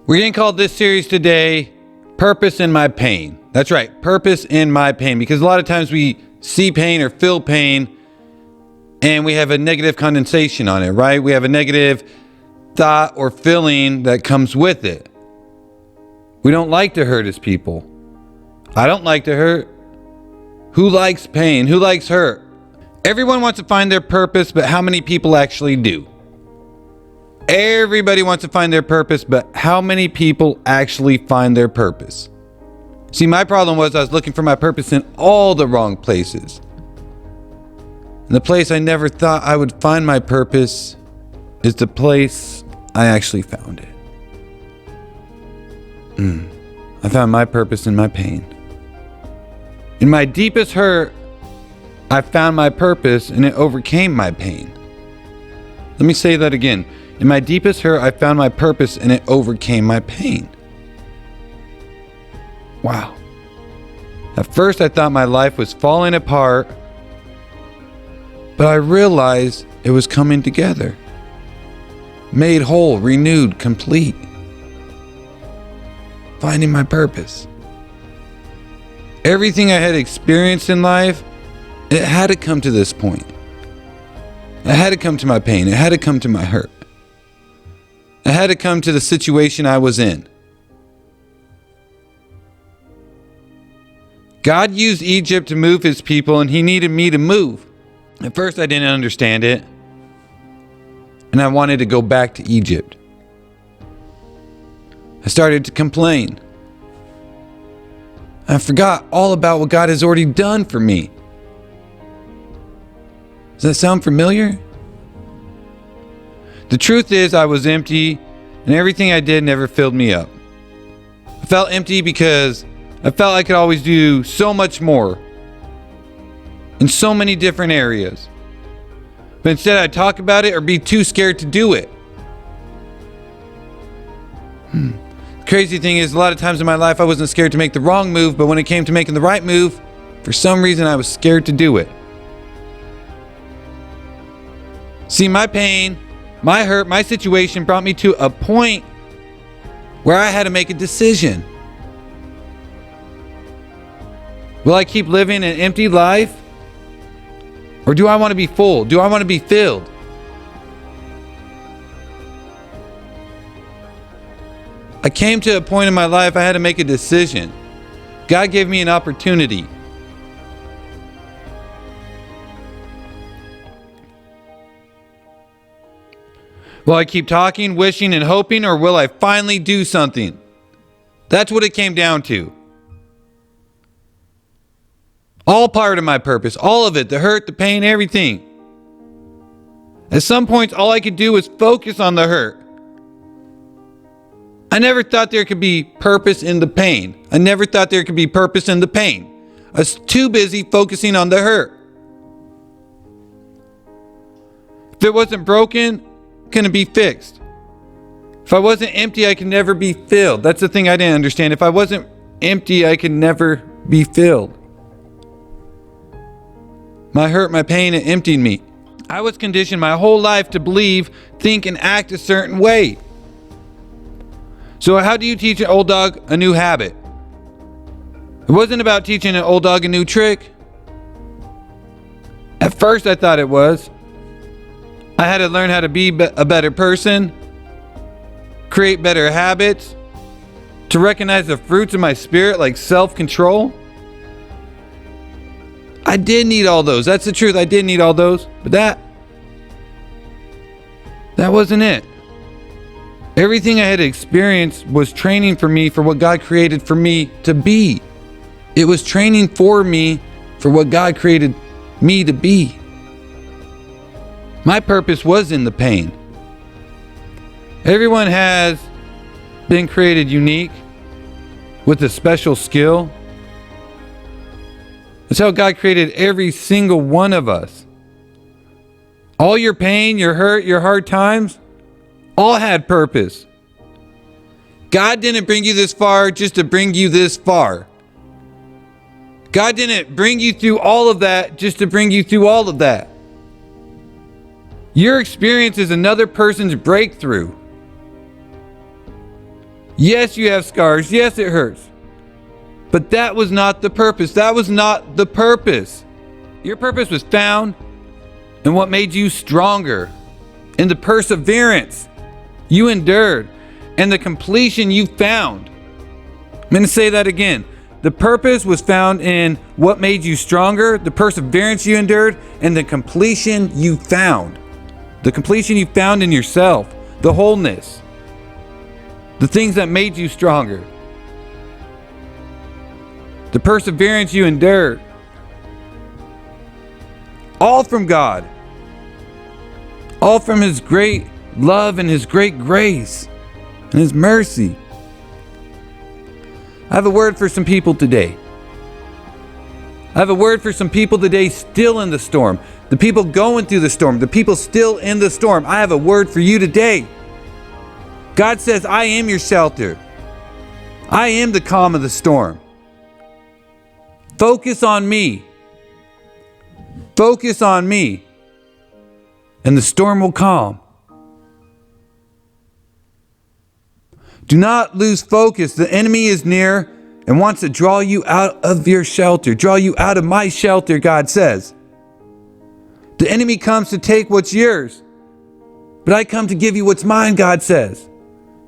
We're going to call this series today, Purpose in My Pain. That's right, Purpose in My Pain. Because a lot of times we see pain or feel pain and we have a negative condensation on it, right? We have a negative thought or feeling that comes with it. We don't like to hurt as people. I don't like to hurt. Who likes pain? Who likes hurt? Everyone wants to find their purpose, but how many people actually do? Everybody wants to find their purpose, but how many people actually find their purpose? See, my problem was I was looking for my purpose in all the wrong places. And the place I never thought I would find my purpose is the place I actually found it. I found my purpose in my pain. In my deepest hurt, I found my purpose and it overcame my pain. Let me say that again. In my deepest hurt, I found my purpose and it overcame my pain. Wow. At first, I thought my life was falling apart, but I realized it was coming together. Made whole, renewed, complete. Finding my purpose. Everything I had experienced in life, it had to come to this point. It had to come to my pain. It had to come to my hurt. It had to come to the situation I was in. God used Egypt to move his people, and he needed me to move. At first, I didn't understand it, and I wanted to go back to Egypt. I started to complain. I forgot all about what God has already done for me. Does that sound familiar? The truth is, I was empty, and everything I did never filled me up. I felt empty because I felt I could always do so much more in so many different areas. But instead, I'd talk about it or be too scared to do it. The crazy thing is, a lot of times in my life, I wasn't scared to make the wrong move, but when it came to making the right move, for some reason, I was scared to do it. See, my pain, my hurt, my situation brought me to a point where I had to make a decision. Will I keep living an empty life? Or do I want to be full? Do I want to be filled? I came to a point in my life I had to make a decision. God gave me an opportunity. Will I keep talking, wishing, and hoping, or will I finally do something? That's what it came down to. All part of my purpose, all of it, the hurt, the pain, everything. At some points, all I could do was focus on the hurt. I never thought there could be purpose in the pain. I never thought there could be purpose in the pain. I was too busy focusing on the hurt. If it wasn't broken, couldn't be fixed. If I wasn't empty, I could never be filled. That's the thing I didn't understand. If I wasn't empty, I could never be filled. My hurt, my pain, it emptied me. I was conditioned my whole life to believe, think, and act a certain way. So how do you teach an old dog a new habit? It wasn't about teaching an old dog a new trick. At first, I thought it was. I had to learn how to be a better person, create better habits, to recognize the fruits of my spirit like self-control. I did need all those. That's the truth. I did need all those. But that wasn't it. Everything I had experienced was training for me for what God created for me to be. It was training for me for what God created me to be. My purpose was in the pain. Everyone has been created unique with a special skill. That's how God created every single one of us. All your pain, your hurt, your hard times, all had purpose. God didn't bring you this far just to bring you this far. God didn't bring you through all of that just to bring you through all of that. Your experience is another person's breakthrough. Yes, you have scars. Yes, it hurts. But that was not the purpose. That was not the purpose. Your purpose was found in what made you stronger, in the perseverance you endured, and the completion you found. I'm going to say that again. The purpose was found in what made you stronger, the perseverance you endured, and the completion you found. The completion you found in yourself, the wholeness, the things that made you stronger, the perseverance you endured. All from God. All from His great love and His great grace and His mercy. I have a word for some people today. I have a word for some people today still in the storm. The people going through the storm. The people still in the storm. I have a word for you today. God says, I am your shelter. I am the calm of the storm. Focus on me. Focus on me. And the storm will calm. Do not lose focus. The enemy is near and wants to draw you out of your shelter. Draw you out of my shelter, God says. The enemy comes to take what's yours. But I come to give you what's mine, God says.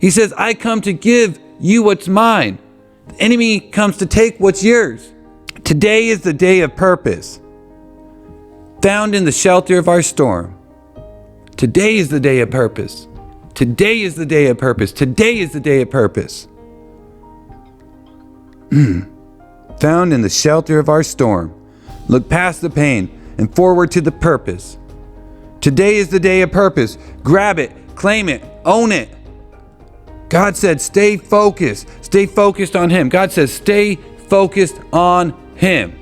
He says, I come to give you what's mine. The enemy comes to take what's yours. Today is the day of purpose, found in the shelter of our storm. Today is the day of purpose. Today is the day of purpose. Today is the day of purpose. Found in the shelter of our storm. Look past the pain and forward to the purpose. Today is the day of purpose. Grab it, claim it, own it. God said, stay focused. Stay focused on Him. God says, stay focused on Him.